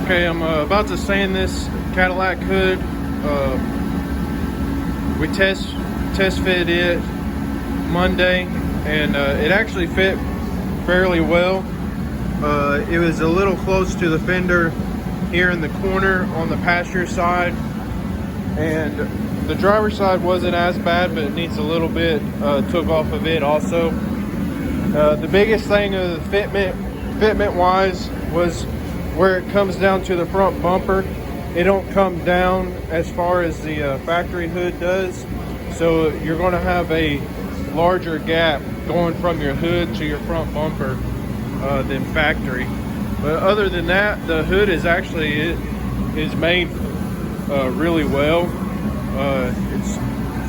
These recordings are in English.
Okay, I'm about to sand this Cadillac hood. We test fit it Monday, and it actually fit fairly well. It was a little close to the fender here in the corner on the passenger side, and the driver's side wasn't as bad, but it needs a little bit took off of it also. The biggest thing of the fitment wise was where it comes down to the front bumper. It don't come down as far as the factory hood does, so you're going to have a larger gap going from your hood to your front bumper than factory. But other than that, the hood is actually made really well. It's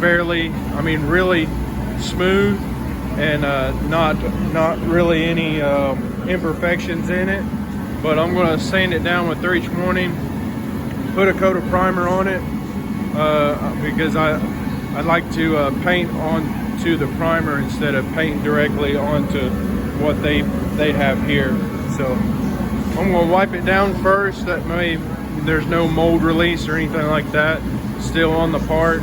fairly, really smooth, and not really any imperfections in it. But I'm going to sand it down with 3 warning, put a coat of primer on it because I like to paint onto the primer instead of painting directly onto what they have here. So I'm going to wipe it down first. That way there's no mold release or anything like that still on the part,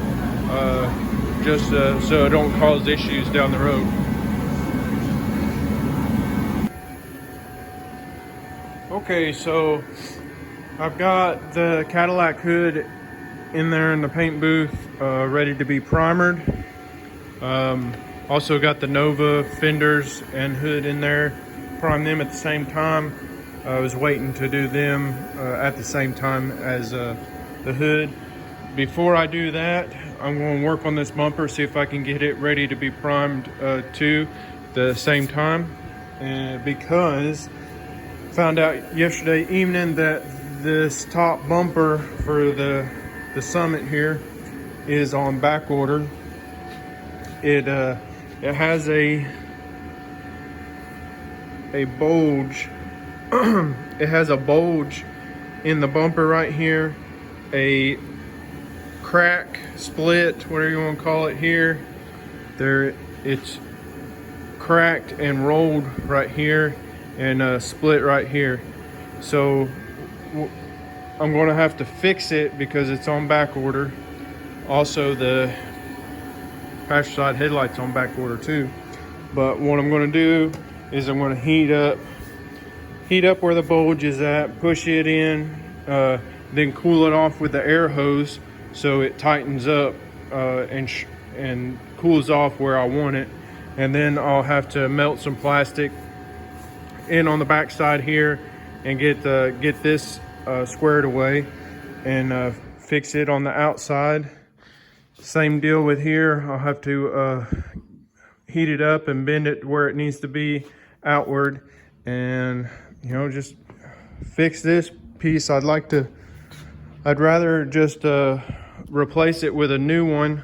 just so it don't cause issues down the road. Okay, so I've got the Cadillac hood in there in the paint booth, ready to be primered. Also got the Nova fenders and hood in there, prime them at the same time. I was waiting to do them at the same time as the hood. Before I do that, I'm going to work on this bumper, see if I can get it ready to be primed too, the same time. Because found out yesterday evening that this top bumper for the Summit here is on back order. It has a bulge. It has a bulge in the bumper right here, a crack, split, whatever you want to call it here. It's cracked and rolled right here, and split right here. So I'm going to have to fix it because it's on back order. Also, the passenger side headlights on back order too. But what I'm going to do is I'm going to heat up where the bulge is at, push it in, then cool it off with the air hose so it tightens up and cools off where I want it. And then I'll have to melt some plastic in on the back side here and get this squared away and fix it on the outside. Same deal with here. I'll have to heat it up and bend it where it needs to be outward, and just fix this piece. I'd rather just replace it with a new one,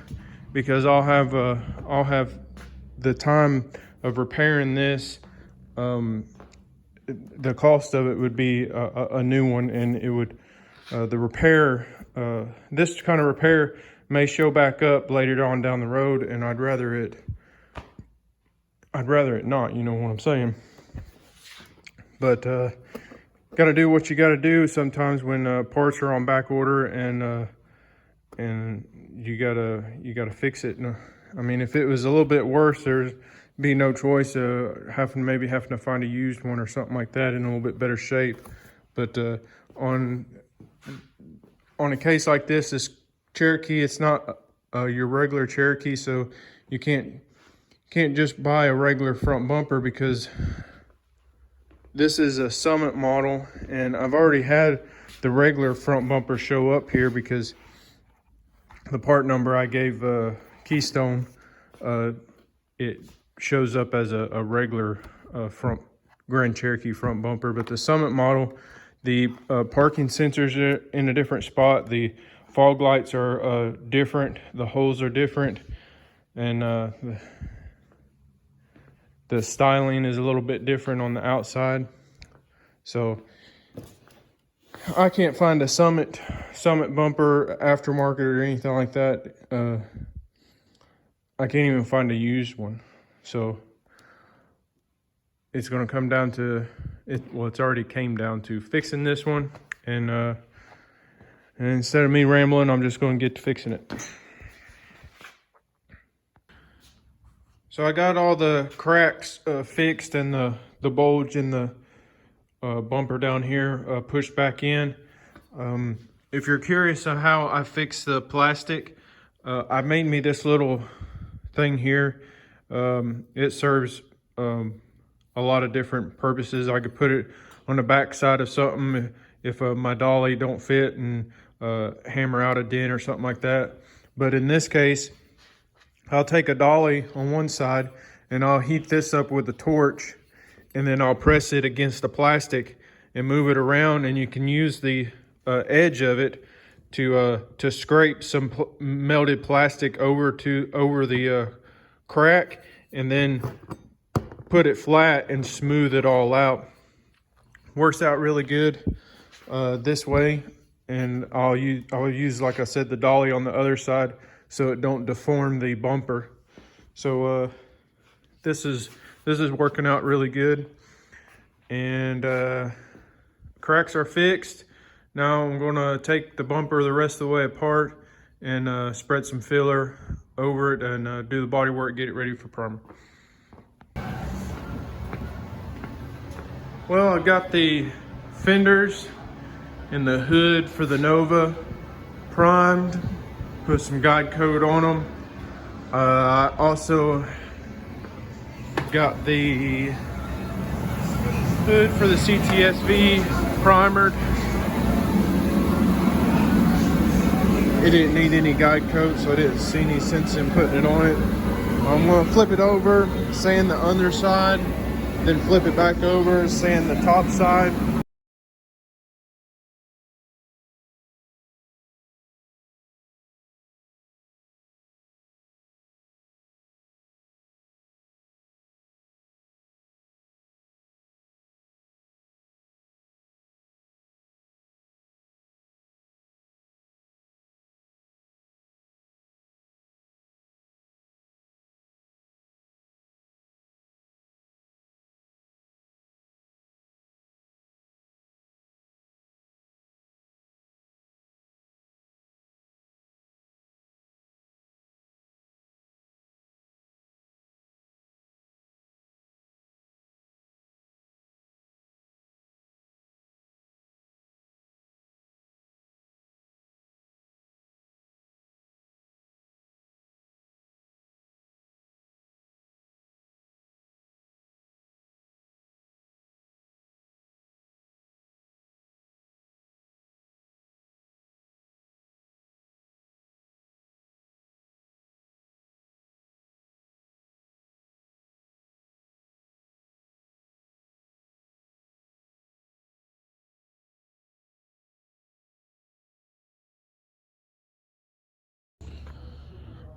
because I'll have the time of repairing this. The cost of it would be a new one, and it would the repair, this kind of repair may show back up later on down the road, and I'd rather it not, you know what I'm saying. But got to do what you got to do sometimes when parts are on back order, and you gotta fix it. If it was a little bit worse, there's be no choice, having to find a used one or something like that in a little bit better shape. But on a case like this Cherokee, it's not your regular Cherokee, so you can't just buy a regular front bumper, because this is a Summit model, and I've already had the regular front bumper show up here because the part number I gave Keystone, it shows up as a regular front Grand Cherokee front bumper. But the Summit model, the parking sensors are in a different spot, the fog lights are different, the holes are different, and the styling is a little bit different on the outside. So I can't find a Summit bumper aftermarket or anything like that. I can't even find a used one. So it's going to come down to it. Well, it's already came down to fixing this one And instead of me rambling, I'm just going to get to fixing it. So I got all the cracks fixed and the bulge in the bumper down here pushed back in. If you're curious on how I fixed the plastic, I made me this little thing here. It serves a lot of different purposes. I could put it on the back side of something if my dolly don't fit and hammer out a dent or something like that. But in this case, I'll take a dolly on one side and I'll heat this up with a torch, and then I'll press it against the plastic and move it around, and you can use the edge of it to scrape some melted plastic over the crack, and then put it flat and smooth it all out. Works out really good this way. And I'll use, like I said, the dolly on the other side so it don't deform the bumper. So this is working out really good. And cracks are fixed. Now I'm gonna take the bumper the rest of the way apart and spread some filler over it and do the body work, get it ready for primer. Well, I've got the fenders and the hood for the Nova primed, put some guide coat on them. I also got the hood for the CTSV primered. It didn't need any guide coat, so I didn't see any sense in putting it on it. I'm gonna flip it over, sand the underside, then flip it back over, sand the top side.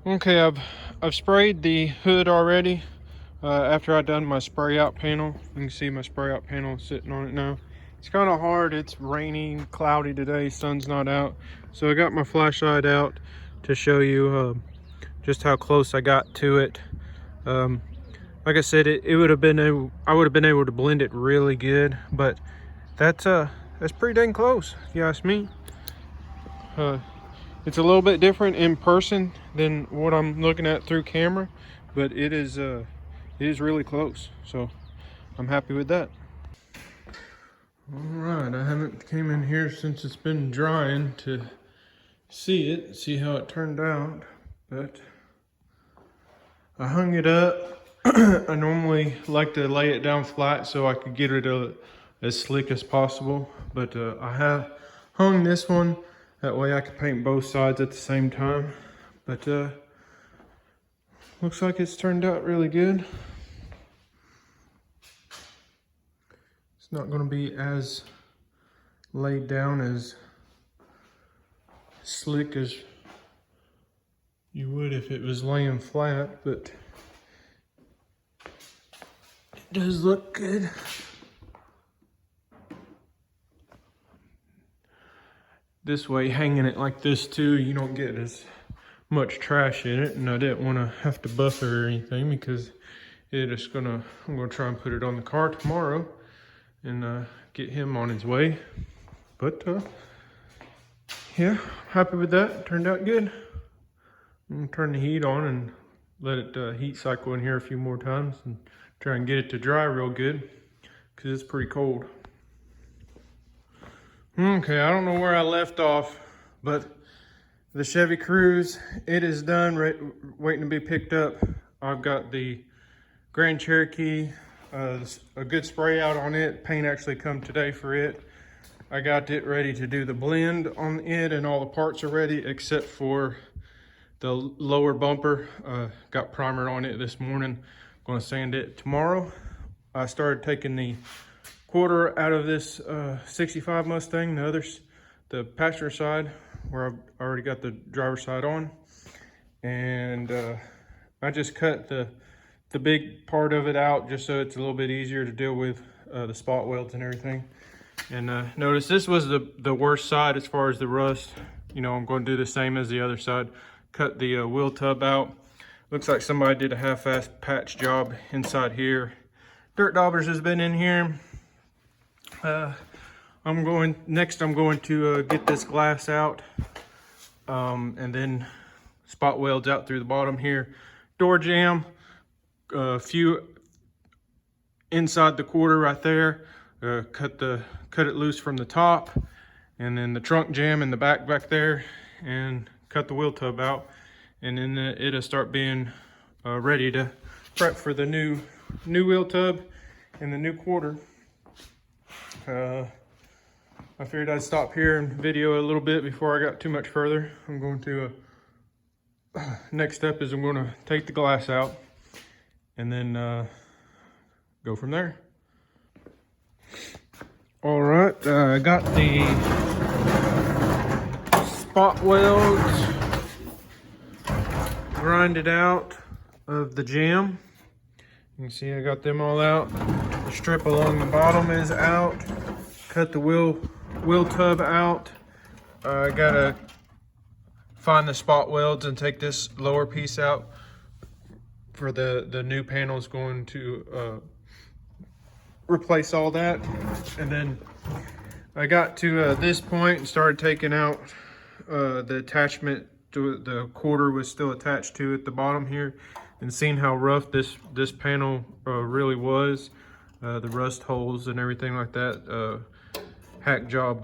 Okay, I've sprayed the hood already. After I done my spray out panel, you can see my spray out panel sitting on it now. It's kind of hard. It's raining, cloudy today. Sun's not out, so I got my flashlight out to show you just how close I got to it. Like I said, it would have been I would have been able to blend it really good, but that's pretty dang close, if you ask me. It's a little bit different in person than what I'm looking at through camera, but it is really close, so I'm happy with that. All right, I haven't came in here since it's been drying to see how it turned out, but I hung it up. I normally like to lay it down flat so I could get it as slick as possible, but I have hung this one. That way I can paint both sides at the same time. But looks like it's turned out really good. It's not going to be as laid down as slick as you would if it was laying flat, but it does look good. This way, hanging it like this too, you don't get as much trash in it, and I didn't want to have to buff it or anything because I'm gonna try and put it on the car tomorrow and get him on his way. But yeah, happy with that. Turned out good. I'm gonna turn the heat on and let it heat cycle in here a few more times and try and get it to dry real good because it's pretty cold. Okay, I don't know where I left off, but the Chevy Cruze, it is done, waiting to be picked up. I've got the Grand Cherokee, a good spray out on it. Paint actually come today for it. I got it ready to do the blend on it, and all the parts are ready except for the lower bumper. Got primer on it this morning. Going to sand it tomorrow. I started taking the quarter out of this 65 Mustang, the passenger side, where I've already got the driver's side on, and I just cut the big part of it out just so it's a little bit easier to deal with the spot welds and everything. And notice this was the worst side as far as the rust. You know, I'm going to do the same as the other side. Cut the wheel tub out. Looks like somebody did a half-assed patch job inside here. Dirt Daubers has been in here. I'm going to get this glass out, and then spot welds out through the bottom here. Door jamb, a few inside the quarter right there. Cut it loose from the top, and then the trunk jamb in the back there, and cut the wheel tub out, and then it'll start being ready to prep for the new wheel tub and the new quarter. I figured I'd stop here and video a little bit before I got too much further. I'm going to next step is I'm going to take the glass out and then go from there. All right, I got the spot welds grinded out of the jamb. You can see I got them all out. The strip along the bottom is out. Cut the wheel tub out. I gotta find the spot welds and take this lower piece out for the new panels going to replace all that. And then I got to this point and started taking out the attachment to the quarter was still attached to at the bottom here, and seeing how rough this panel really was, the rust holes and everything like that, hack job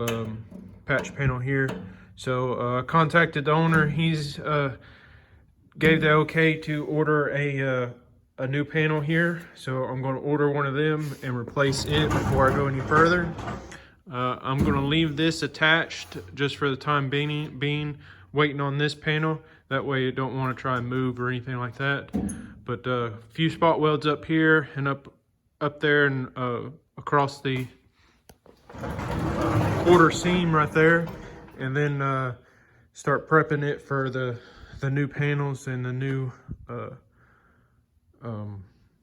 patch panel here. So I contacted the owner. He's gave the okay to order a new panel here, so I'm going to order one of them and replace it before I go any further. I'm going to leave this attached just for the time being, waiting on this panel. That way you don't want to try and move or anything like that. But a few spot welds up here and up there and across the quarter seam right there, and then start prepping it for the new panels and the new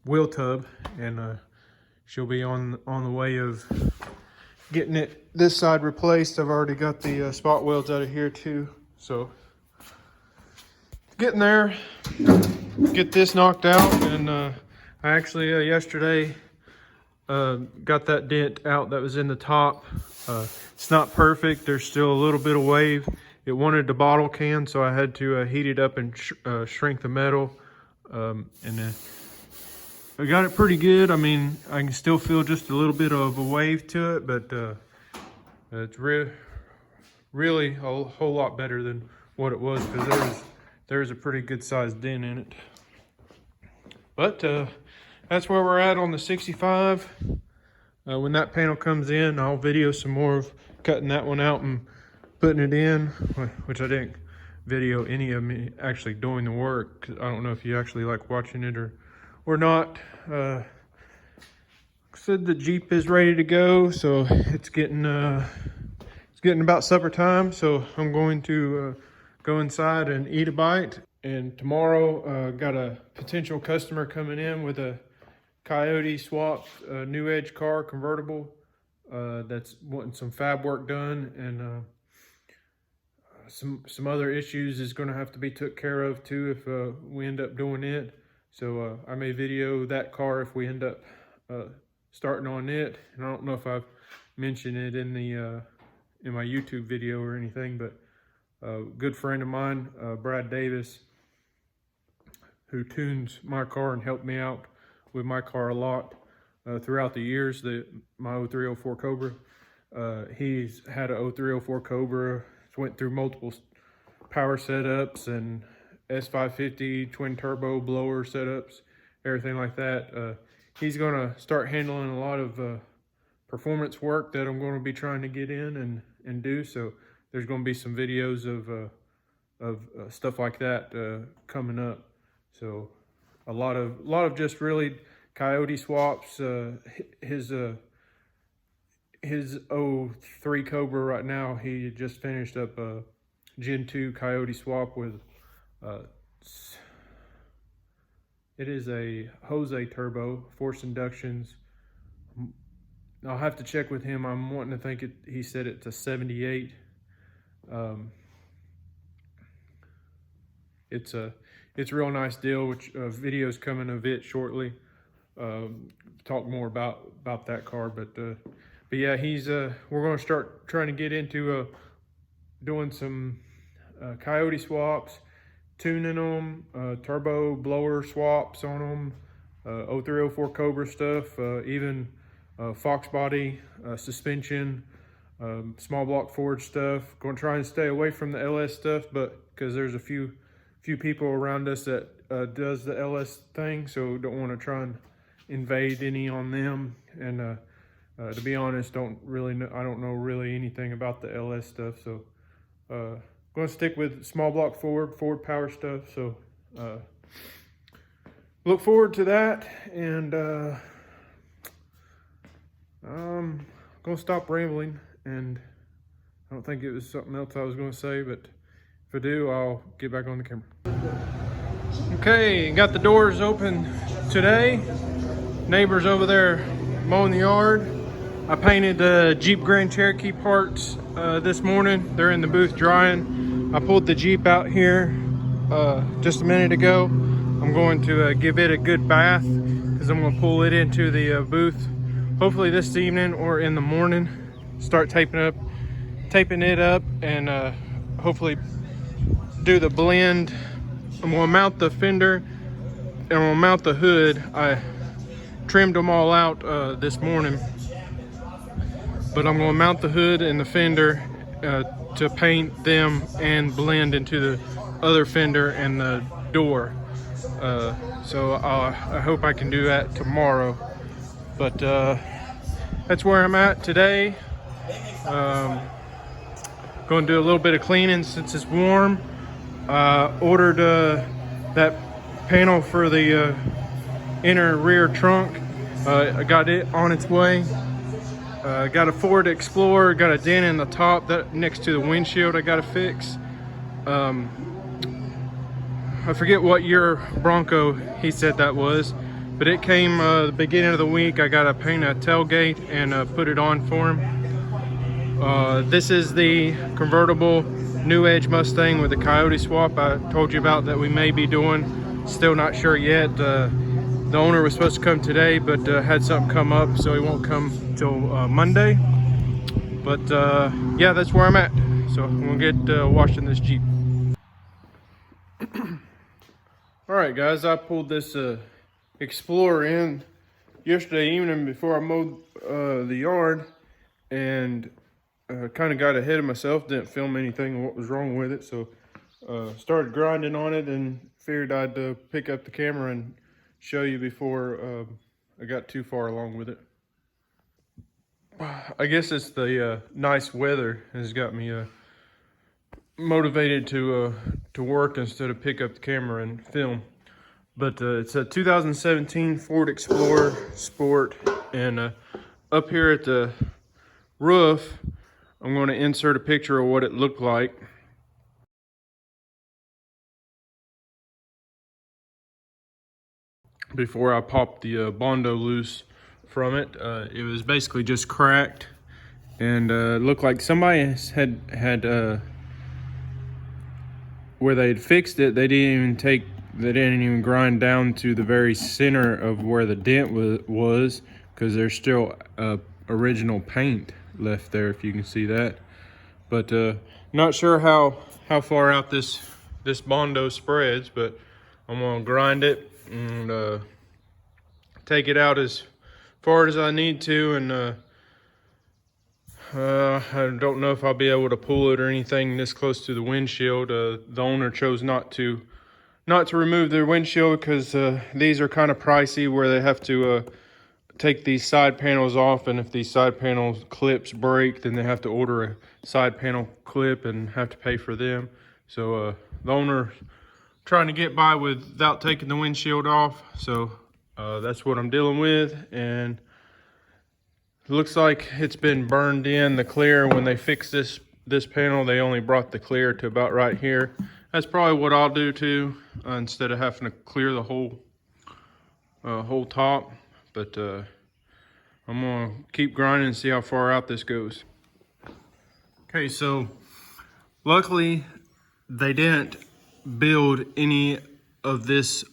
wheel tub, and she'll be on the way of getting it this side replaced. I've already got the spot welds out of here too, so getting there. Get this knocked out, and I actually yesterday got that dent out that was in the top. It's not perfect. There's still a little bit of wave. It wanted the bottle can, so I had to heat it up and shrink the metal. And I got it pretty good. I mean, I can still feel just a little bit of a wave to it, but it's really a whole lot better than what it was, because there's a pretty good sized dent in it. But that's where we're at on the 65. When that panel comes in, I'll video some more of cutting that one out and putting it in, which I didn't video any of me actually doing the work, 'cause I don't know if you actually like watching it or not. Said the Jeep is ready to go, so it's getting about supper time, so I'm going to go inside and eat a bite. And tomorrow got a potential customer coming in with a Coyote swapped New Edge car convertible that's wanting some fab work done, and some other issues is going to have to be took care of too if we end up doing it. So I may video that car if we end up starting on it. And I don't know if I've mentioned it in in my YouTube video or anything, but a good friend of mine, Brad Davis, who tunes my car and helped me out with my car a lot throughout the years, my 0304 Cobra. He's had a 0304 Cobra, went through multiple power setups and S550 twin turbo blower setups, everything like that. He's gonna start handling a lot of performance work that I'm gonna be trying to get in and do. So there's gonna be some videos of stuff like that coming up. So a lot of just really Coyote swaps. His 03 Cobra right now, he just finished up a Gen 2 Coyote swap with it is a Jose turbo, forced inductions. I'll have to check with him. I'm wanting to think he said it's a 78. It's a real nice deal, which video's coming of it shortly. Talk more about that car, but yeah, we're going to start trying to get into doing some Coyote swaps, tuning them, turbo blower swaps on them, 0304 Cobra stuff, even Fox body, suspension, small block Ford stuff. Going to try and stay away from the LS stuff, but because there's a few people around us that does the LS thing, so don't want to try and invade any on them. And to be honest, I don't know really anything about the LS stuff, so going to stick with small block Ford power stuff. So look forward to that, and I'm going to stop rambling, and I don't think it was something else I was going to say, but if I do, I'll get back on the camera. Okay, got the doors open today. Neighbors over there mowing the yard. I painted the Jeep Grand Cherokee parts this morning. They're in the booth drying. I pulled the Jeep out here just a minute ago. I'm going to give it a good bath because I'm going to pull it into the booth hopefully this evening or in the morning. Start taping it up, and hopefully do the blend. I'm going to mount the fender and I'm going to mount the hood. I trimmed them all out this morning, but I'm going to mount the hood and the fender to paint them and blend into the other fender and the door. So I hope I can do that tomorrow, but that's where I'm at today. Going to do a little bit of cleaning since it's warm. Ordered that panel for the inner rear trunk. I got it on its way. Got a Ford Explorer, got a dent in the top that next to the windshield I got to fix. I forget what year Bronco he said that was, but it came the beginning of the week. I got to paint a tailgate and put it on for him. This is the convertible New Edge Mustang with the Coyote swap I told you about that we may be doing. Still not sure yet. The owner was supposed to come today, but had something come up, so he won't come till Monday. But yeah, that's where I'm at. So I'm gonna get washing this Jeep. All right, guys, I pulled this Explorer in yesterday evening before I mowed the yard, and kind of got ahead of myself. Didn't film anything what was wrong with it, so started grinding on it and figured I'd pick up the camera and show you before I got too far along with it. I guess it's the nice weather has got me motivated to work instead of pick up the camera and film. But it's a 2017 Ford Explorer Sport, and up here at the roof I'm going to insert a picture of what it looked like. Before I popped the Bondo loose from it. It was basically just cracked, and looked like somebody had where they'd fixed it, they didn't even grind down to the very center of where the dent was, because there's still original paint left there, if you can see that. But not sure how far out this Bondo spreads, but I'm gonna grind it and take it out as far as I need to, and I don't know if I'll be able to pull it or anything this close to the windshield. The owner chose not to remove their windshield because these are kind of pricey, where they have to take these side panels off, and if these side panel clips break, then they have to order a side panel clip and have to pay for them. So the owner trying to get by without taking the windshield off, so that's what I'm dealing with. And it looks like it's been burned in, the clear. When they fixed this panel, they only brought the clear to about right here. That's probably what I'll do too, instead of having to clear the whole top. But I'm gonna keep grinding and see how far out this goes. Okay, so luckily they didn't build any of this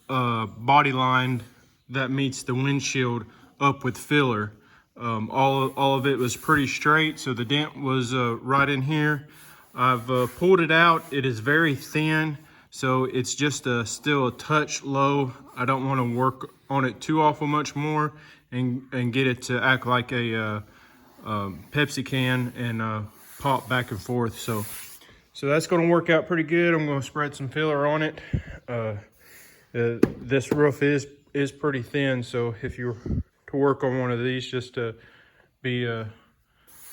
body line that meets the windshield up with filler. All of it was pretty straight, so the dent was right in here. I've pulled it out. It is very thin, so it's just still a touch low. I don't want to work on it too awful much more and get it to act like a Pepsi can and pop back and forth. So that's going to work out pretty good. I'm going to spread some filler on it. This roof is pretty thin, so if you're to work on one of these, just to be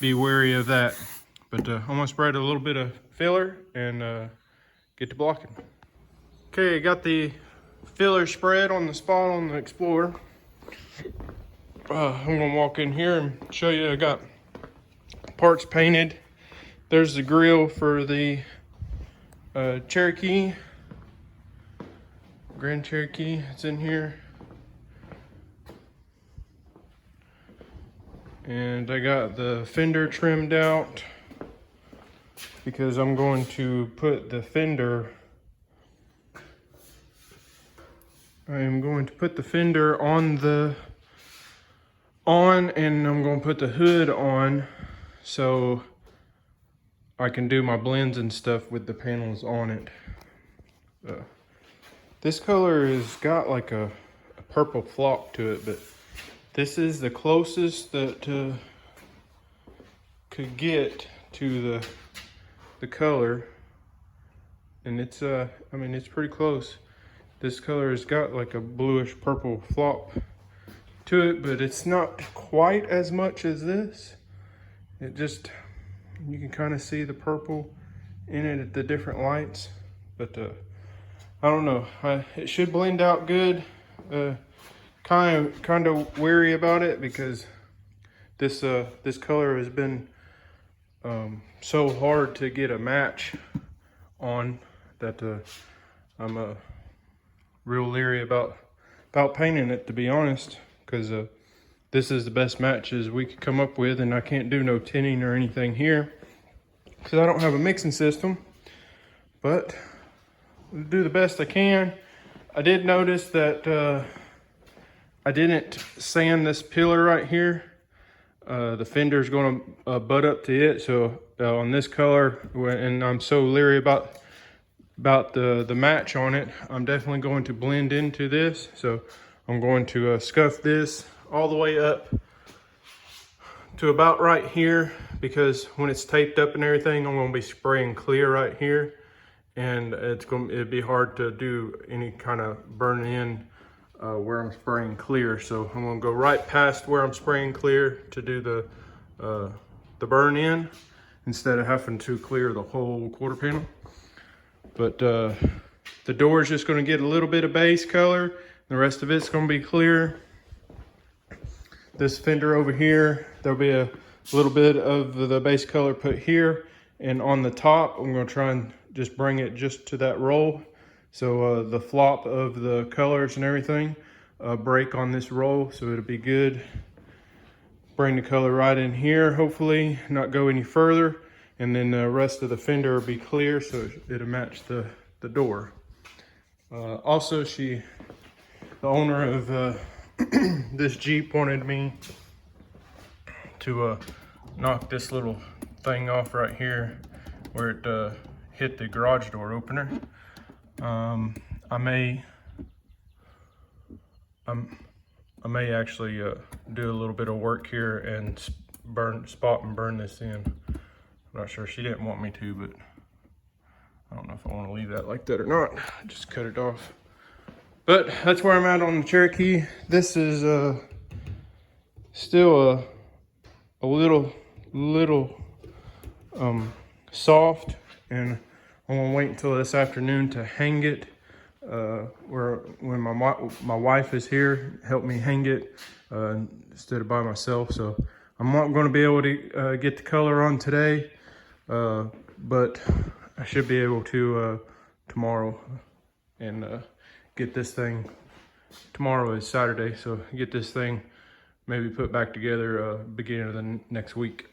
wary of that. But I'm gonna spread a little bit of filler and get to blocking. Okay, I got the filler spread on the spot on the Explorer. I'm gonna walk in here and show you. I got parts painted. There's the grill for the Cherokee, Grand Cherokee. It's in here. And I got the fender trimmed out because I'm going to put the fender, and I'm going to put the hood on, so I can do my blends and stuff with the panels on it. This color has got like a purple flop to it, but this is the closest that could get to the color, and it's I mean, it's pretty close. This color has got like a bluish purple flop to it, but it's not quite as much as this. It just, you can kind of see the purple in it at the different lights, but I don't know. It should blend out good. Kind of wary about it because this color has been so hard to get a match on that I'm real leery about painting it, to be honest, because this is the best matches we could come up with, and I can't do no tinning or anything here because I don't have a mixing system, but I'll do the best I can. I did notice that I didn't sand this pillar right here. The fender's going to butt up to it, so on this color, and I'm so leery about the match on it, I'm definitely going to blend into this. So I'm going to scuff this all the way up to about right here, because when it's taped up and everything, I'm going to be spraying clear right here, and it'd be hard to do any kind of burn in where I'm spraying clear. So I'm going to go right past where I'm spraying clear to do the burn in, instead of having to clear the whole quarter panel. But the door is just going to get a little bit of base color. The rest of it's going to be clear. This fender over here, there'll be a little bit of the base color put here. And on the top, I'm going to try and just bring it just to that roll. So the flop of the colors and everything break on this roll, so it'll be good. Bring the color right in here, hopefully, not go any further. And then the rest of the fender will be clear, so it'll match the door. Also, the owner of this Jeep wanted me to knock this little thing off right here where it hit the garage door opener. I may actually do a little bit of work here and spot and burn this in. I'm not sure. She didn't want me to, but I don't know if I want to leave that like that or not. Just cut it off. But that's where I'm at on the Cherokee. This is still a little soft, and I'm gonna wait until this afternoon to hang it. When my wife is here, help me hang it instead of by myself. So I'm not going to be able to get the color on today, but I should be able to tomorrow, and get this thing. Tomorrow is Saturday, so get this thing maybe put back together beginning of the next week.